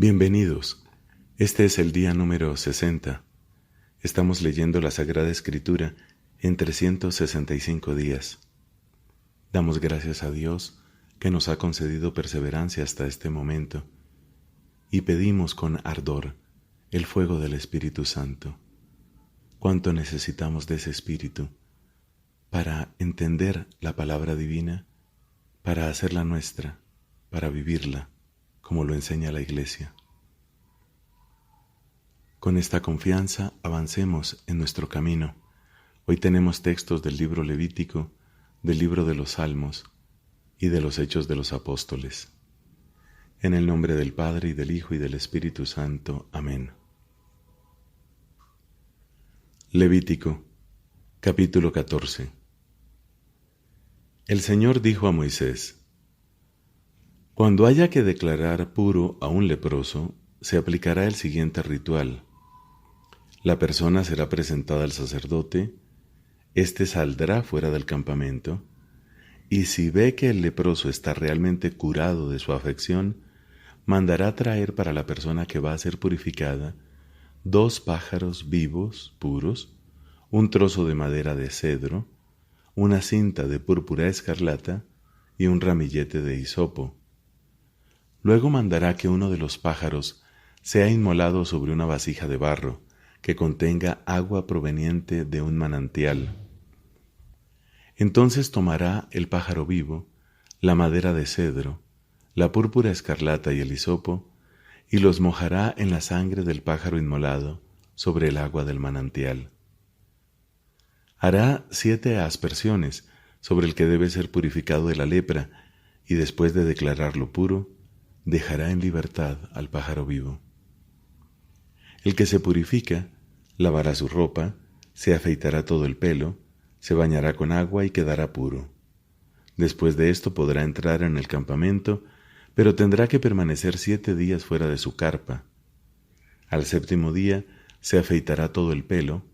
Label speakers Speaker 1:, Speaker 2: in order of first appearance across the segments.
Speaker 1: Bienvenidos. Este es el día número 60. Estamos leyendo la Sagrada Escritura en 365 días. Damos gracias a Dios que nos ha concedido perseverancia hasta este momento y pedimos con ardor el fuego del Espíritu Santo. ¿Cuánto necesitamos de ese Espíritu para entender la palabra divina, para hacerla nuestra, para vivirla como lo enseña la Iglesia? Con esta confianza avancemos en nuestro camino. Hoy tenemos textos del libro Levítico, del libro de los Salmos y de los Hechos de los Apóstoles. En el nombre del Padre, y del Hijo, y del Espíritu Santo. Amén. Levítico, capítulo 14. El Señor dijo a Moisés: Cuando haya que declarar puro a un leproso, se aplicará el siguiente ritual. La persona será presentada al sacerdote, éste saldrá fuera del campamento, y si ve que el leproso está realmente curado de su afección, mandará traer para la persona que va a ser purificada 2 pájaros vivos, puros, un trozo de madera de cedro, una cinta de púrpura escarlata y un ramillete de hisopo. Luego mandará que uno de los pájaros sea inmolado sobre una vasija de barro que contenga agua proveniente de un manantial. Entonces tomará el pájaro vivo, la madera de cedro, la púrpura escarlata y el hisopo, y los mojará en la sangre del pájaro inmolado sobre el agua del manantial. Hará 7 aspersiones sobre el que debe ser purificado de la lepra, y después de declararlo puro, dejará en libertad al pájaro vivo. El que se purifica lavará su ropa, se afeitará todo el pelo, se bañará con agua y quedará puro. Después de esto podrá entrar en el campamento, pero tendrá que permanecer 7 días fuera de su carpa. Al 7º día se afeitará todo el pelo,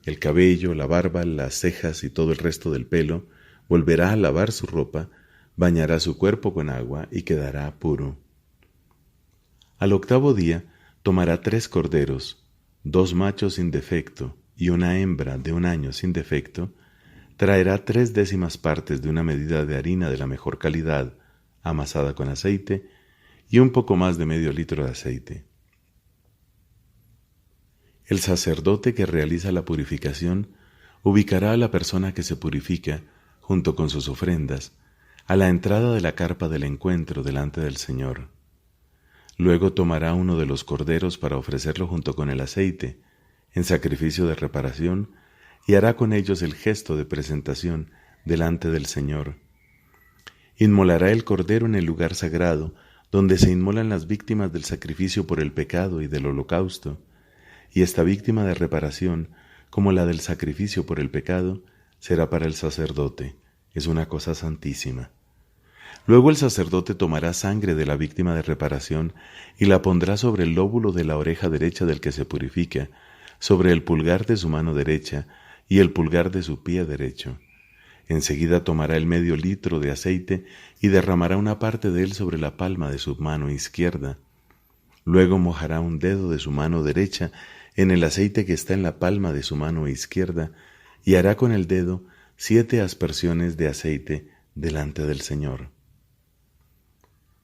Speaker 1: el cabello, la barba, las cejas y todo el resto del pelo, volverá a lavar su ropa, bañará su cuerpo con agua y quedará puro. Al 8º día tomará 3 corderos, 2 machos sin defecto y una hembra de 1 año sin defecto, traerá 3/10 partes de una medida de harina de la mejor calidad, amasada con aceite, y un poco más de medio litro de aceite. El sacerdote que realiza la purificación ubicará a la persona que se purifica, junto con sus ofrendas, a la entrada de la carpa del encuentro delante del Señor. Luego tomará uno de los corderos para ofrecerlo junto con el aceite, en sacrificio de reparación, y hará con ellos el gesto de presentación delante del Señor. Inmolará el cordero en el lugar sagrado, donde se inmolan las víctimas del sacrificio por el pecado y del holocausto, y esta víctima de reparación, como la del sacrificio por el pecado, será para el sacerdote. Es una cosa santísima. Luego el sacerdote tomará sangre de la víctima de reparación y la pondrá sobre el lóbulo de la oreja derecha del que se purifica, sobre el pulgar de su mano derecha y el pulgar de su pie derecho. Enseguida tomará el medio litro de aceite y derramará una parte de él sobre la palma de su mano izquierda. Luego mojará un dedo de su mano derecha en el aceite que está en la palma de su mano izquierda y hará con el dedo 7 aspersiones de aceite delante del Señor.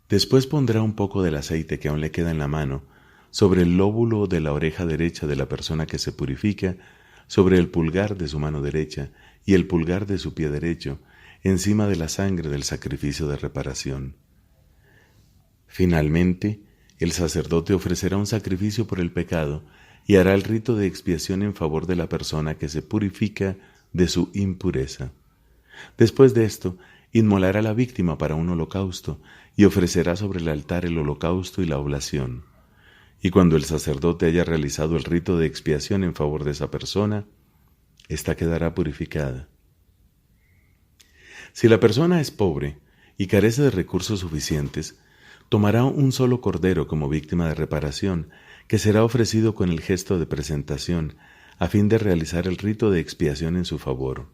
Speaker 1: Después pondrá un poco del aceite que aún le queda en la mano sobre el lóbulo de la oreja derecha de la persona que se purifica, sobre el pulgar de su mano derecha y el pulgar de su pie derecho, encima de la sangre del sacrificio de reparación. Finalmente, el sacerdote ofrecerá un sacrificio por el pecado y hará el rito de expiación en favor de la persona que se purifica de su impureza. Después de esto, inmolará a la víctima para un holocausto y ofrecerá sobre el altar el holocausto y la oblación. Y cuando el sacerdote haya realizado el rito de expiación en favor de esa persona, ésta quedará purificada. Si la persona es pobre y carece de recursos suficientes, tomará un solo cordero como víctima de reparación, que será ofrecido con el gesto de presentación, a fin de realizar el rito de expiación en su favor.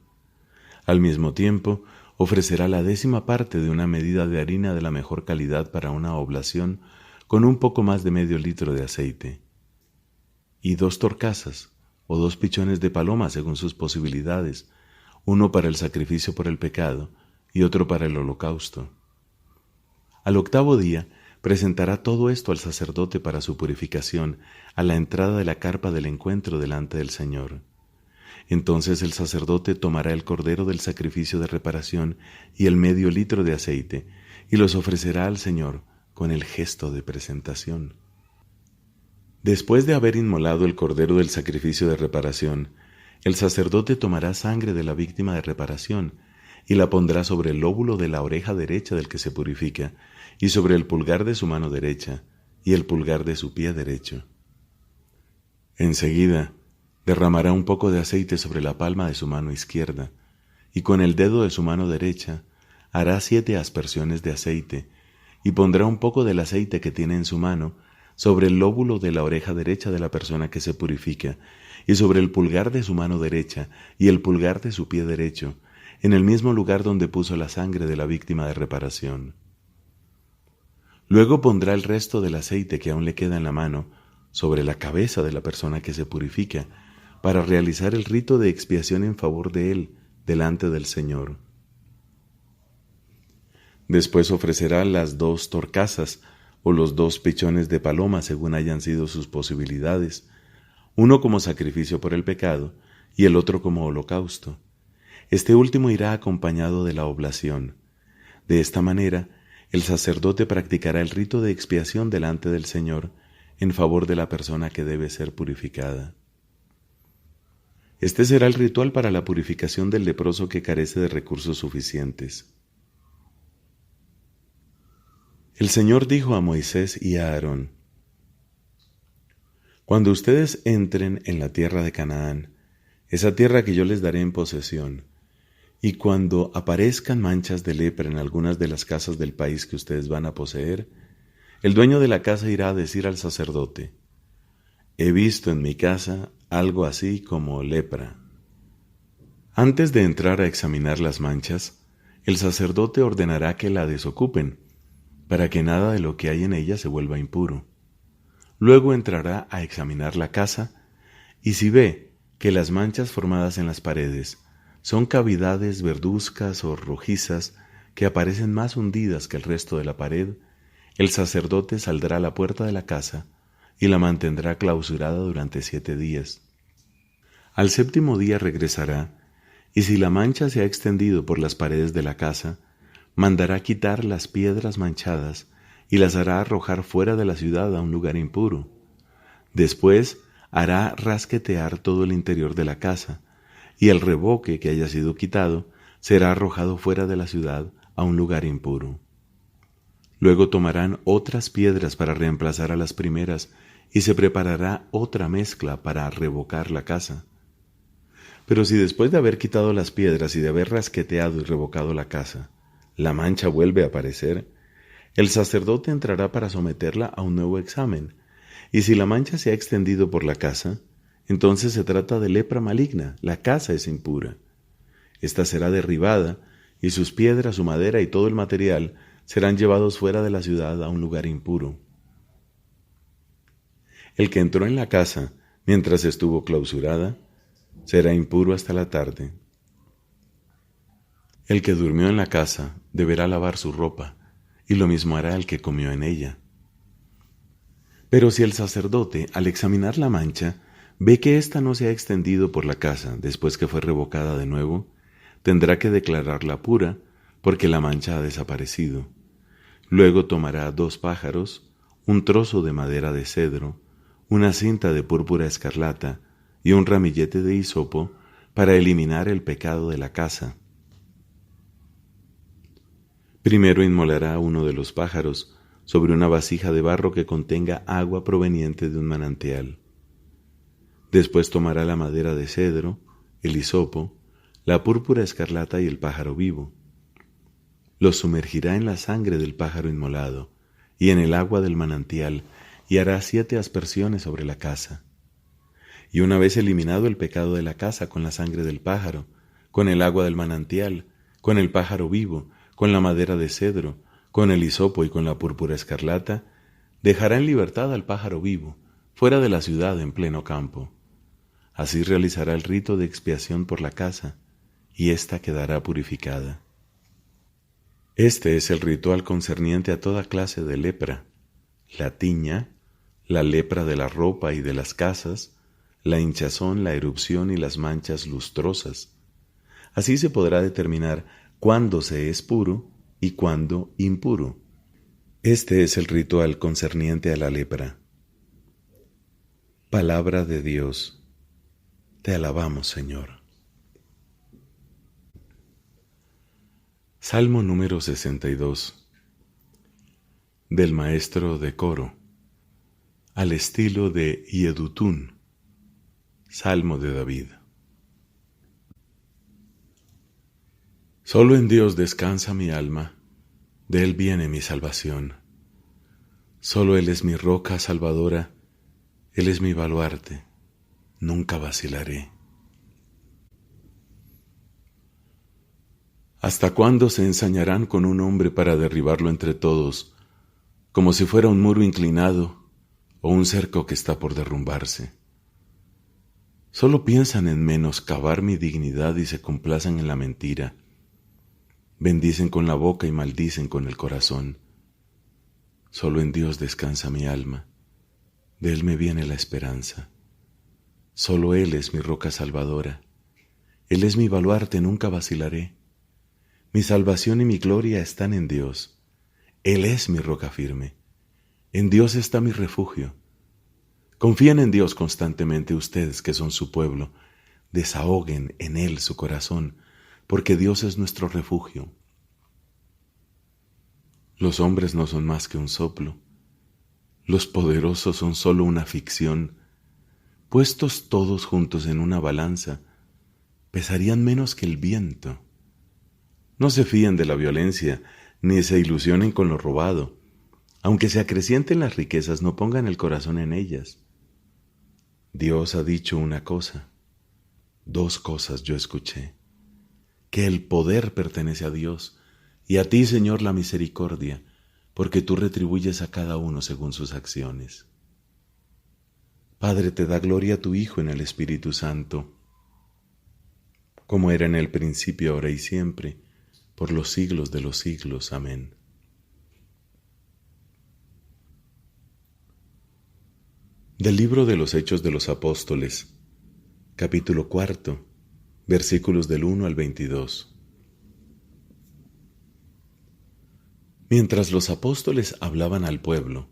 Speaker 1: Al mismo tiempo, ofrecerá la 10ª parte de una medida de harina de la mejor calidad para una oblación, con un poco más de medio litro de aceite, y 2 torcasas o 2 pichones de paloma según sus posibilidades, uno para el sacrificio por el pecado y otro para el holocausto. Al 8º día presentará todo esto al sacerdote para su purificación a la entrada de la carpa del encuentro delante del Señor. Entonces el sacerdote tomará el cordero del sacrificio de reparación y el medio litro de aceite y los ofrecerá al Señor con el gesto de presentación. Después de haber inmolado el cordero del sacrificio de reparación, el sacerdote tomará sangre de la víctima de reparación y la pondrá sobre el lóbulo de la oreja derecha del que se purifica y sobre el pulgar de su mano derecha y el pulgar de su pie derecho. Enseguida, derramará un poco de aceite sobre la palma de su mano izquierda, y con el dedo de su mano derecha hará 7 aspersiones de aceite, y pondrá un poco del aceite que tiene en su mano sobre el lóbulo de la oreja derecha de la persona que se purifica, y sobre el pulgar de su mano derecha y el pulgar de su pie derecho, en el mismo lugar donde puso la sangre de la víctima de reparación. Luego pondrá el resto del aceite que aún le queda en la mano sobre la cabeza de la persona que se purifica, para realizar el rito de expiación en favor de él delante del Señor. Después ofrecerá las 2 torcasas o los 2 pichones de paloma según hayan sido sus posibilidades, uno como sacrificio por el pecado y el otro como holocausto. Este último irá acompañado de la oblación. De esta manera, el sacerdote practicará el rito de expiación delante del Señor en favor de la persona que debe ser purificada. Este será el ritual para la purificación del leproso que carece de recursos suficientes. El Señor dijo a Moisés y a Aarón: Cuando ustedes entren en la tierra de Canaán, esa tierra que yo les daré en posesión, y cuando aparezcan manchas de lepra en algunas de las casas del país que ustedes van a poseer, el dueño de la casa irá a decir al sacerdote: He visto en mi casa algo así como lepra. Antes de entrar a examinar las manchas, el sacerdote ordenará que la desocupen, para que nada de lo que hay en ella se vuelva impuro. Luego entrará a examinar la casa, y si ve que las manchas formadas en las paredes son cavidades verduzcas o rojizas que aparecen más hundidas que el resto de la pared, el sacerdote saldrá a la puerta de la casa y la mantendrá clausurada durante 7 días. Al 7º día regresará, y si la mancha se ha extendido por las paredes de la casa, mandará quitar las piedras manchadas y las hará arrojar fuera de la ciudad a un lugar impuro. Después hará rasquetear todo el interior de la casa, y el revoque que haya sido quitado será arrojado fuera de la ciudad a un lugar impuro. Luego tomarán otras piedras para reemplazar a las primeras, y se preparará otra mezcla para revocar la casa. Pero si después de haber quitado las piedras y de haber rasqueteado y revocado la casa, la mancha vuelve a aparecer, el sacerdote entrará para someterla a un nuevo examen, y si la mancha se ha extendido por la casa, entonces se trata de lepra maligna, la casa es impura. Esta será derribada, y sus piedras, su madera y todo el material serán llevados fuera de la ciudad a un lugar impuro. El que entró en la casa mientras estuvo clausurada será impuro hasta la tarde. El que durmió en la casa deberá lavar su ropa, y lo mismo hará el que comió en ella. Pero si el sacerdote, al examinar la mancha, ve que ésta no se ha extendido por la casa después que fue revocada de nuevo, tendrá que declararla pura, porque la mancha ha desaparecido. Luego tomará 2 pájaros, un trozo de madera de cedro, una cinta de púrpura escarlata y un ramillete de hisopo para eliminar el pecado de la casa. Primero inmolará uno de los pájaros sobre una vasija de barro que contenga agua proveniente de un manantial. Después tomará la madera de cedro, el hisopo, la púrpura escarlata y el pájaro vivo. Los sumergirá en la sangre del pájaro inmolado y en el agua del manantial, y hará 7 aspersiones sobre la casa. Y una vez eliminado el pecado de la casa con la sangre del pájaro, con el agua del manantial, con el pájaro vivo, con la madera de cedro, con el hisopo y con la púrpura escarlata, dejará en libertad al pájaro vivo, fuera de la ciudad en pleno campo. Así realizará el rito de expiación por la casa, y ésta quedará purificada. Este es el ritual concerniente a toda clase de lepra: la tiña, la lepra de la ropa y de las casas, la hinchazón, la erupción y las manchas lustrosas. Así se podrá determinar cuándo se es puro y cuándo impuro. Este es el ritual concerniente a la lepra. Palabra de Dios. Te alabamos, Señor. Salmo número 62. Del maestro de coro, al estilo de Yedutún. Salmo de David. Solo en Dios descansa mi alma, de Él viene mi salvación. Solo Él es mi roca salvadora, Él es mi baluarte, nunca vacilaré. ¿Hasta cuándo se ensañarán con un hombre para derribarlo entre todos, como si fuera un muro inclinado o un cerco que está por derrumbarse? Solo piensan en menoscabar mi dignidad y se complacen en la mentira. Bendicen con la boca y maldicen con el corazón. Solo en Dios descansa mi alma, de Él me viene la esperanza. Solo Él es mi roca salvadora, Él es mi baluarte, nunca vacilaré. Mi salvación y mi gloria están en Dios. Él es mi roca firme. En Dios está mi refugio. Confíen en Dios constantemente ustedes que son su pueblo. Desahoguen en Él su corazón, porque Dios es nuestro refugio. Los hombres no son más que un soplo. Los poderosos son solo una ficción. Puestos todos juntos en una balanza, pesarían menos que el viento. No se fíen de la violencia, ni se ilusionen con lo robado. Aunque se acrecienten las riquezas, no pongan el corazón en ellas. Dios ha dicho una cosa, dos cosas yo escuché: que el poder pertenece a Dios, y a ti, Señor, la misericordia, porque tú retribuyes a cada uno según sus acciones. Padre, te da gloria a tu Hijo en el Espíritu Santo, como era en el principio, ahora y siempre, por los siglos de los siglos. Amén. Del libro de los Hechos de los Apóstoles, capítulo 4, versículos del 1 al 22. Mientras los apóstoles hablaban al pueblo,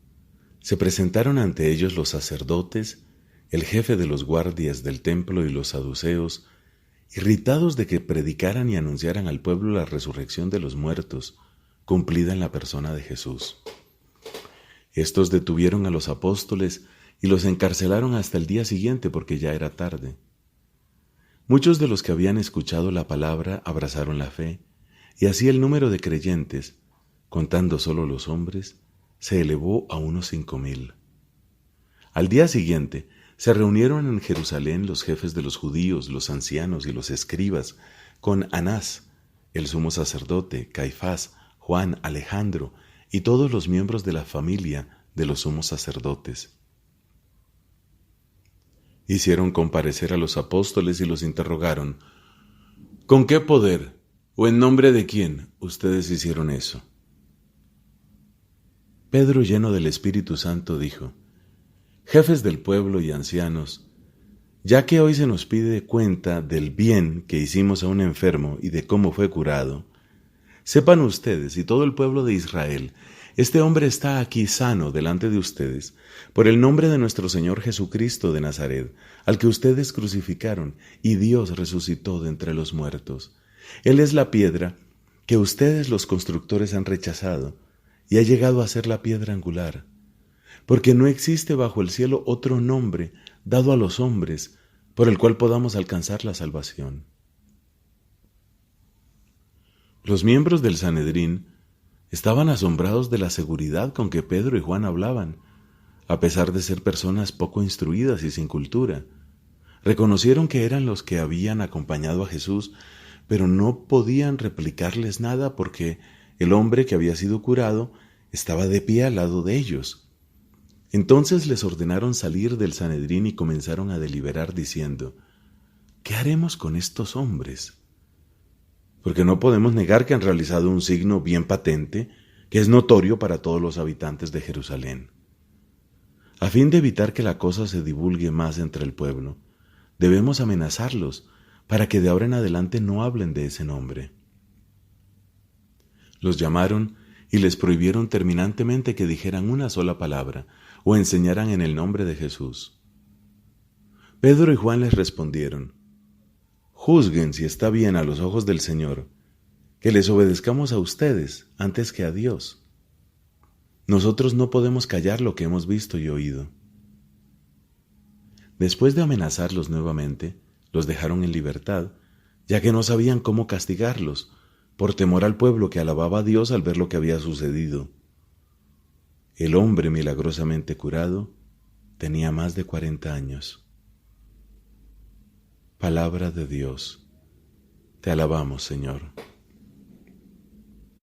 Speaker 1: se presentaron ante ellos los sacerdotes, el jefe de los guardias del templo y los saduceos, irritados de que predicaran y anunciaran al pueblo la resurrección de los muertos, cumplida en la persona de Jesús. Estos detuvieron a los apóstoles y los encarcelaron hasta el día siguiente porque ya era tarde. Muchos de los que habían escuchado la palabra abrazaron la fe, y así el número de creyentes, contando solo los hombres, se elevó a unos 5,000. Al día siguiente, se reunieron en Jerusalén los jefes de los judíos, los ancianos y los escribas, con Anás, el sumo sacerdote, Caifás, Juan, Alejandro y todos los miembros de la familia de los sumos sacerdotes. Hicieron comparecer a los apóstoles y los interrogaron: ¿con qué poder o en nombre de quién ustedes hicieron eso? Pedro, lleno del Espíritu Santo, dijo: Jefes del pueblo y ancianos, ya que hoy se nos pide cuenta del bien que hicimos a un enfermo y de cómo fue curado, sepan ustedes y todo el pueblo de Israel, este hombre está aquí sano delante de ustedes por el nombre de nuestro Señor Jesucristo de Nazaret, al que ustedes crucificaron y Dios resucitó de entre los muertos. Él es la piedra que ustedes los constructores han rechazado y ha llegado a ser la piedra angular, porque no existe bajo el cielo otro nombre dado a los hombres por el cual podamos alcanzar la salvación. Los miembros del Sanedrín estaban asombrados de la seguridad con que Pedro y Juan hablaban, a pesar de ser personas poco instruidas y sin cultura. Reconocieron que eran los que habían acompañado a Jesús, pero no podían replicarles nada porque el hombre que había sido curado estaba de pie al lado de ellos. Entonces les ordenaron salir del Sanedrín y comenzaron a deliberar diciendo: ¿qué haremos con estos hombres? Porque no podemos negar que han realizado un signo bien patente, que es notorio para todos los habitantes de Jerusalén. A fin de evitar que la cosa se divulgue más entre el pueblo, debemos amenazarlos para que de ahora en adelante no hablen de ese nombre. Los llamaron y les prohibieron terminantemente que dijeran una sola palabra o enseñaran en el nombre de Jesús. Pedro y Juan les respondieron: juzguen si está bien a los ojos del Señor que les obedezcamos a ustedes antes que a Dios. Nosotros no podemos callar lo que hemos visto y oído. Después de amenazarlos nuevamente, los dejaron en libertad, ya que no sabían cómo castigarlos, por temor al pueblo que alababa a Dios al ver lo que había sucedido. El hombre milagrosamente curado tenía más de 40 años. Palabra de Dios. Te alabamos, Señor.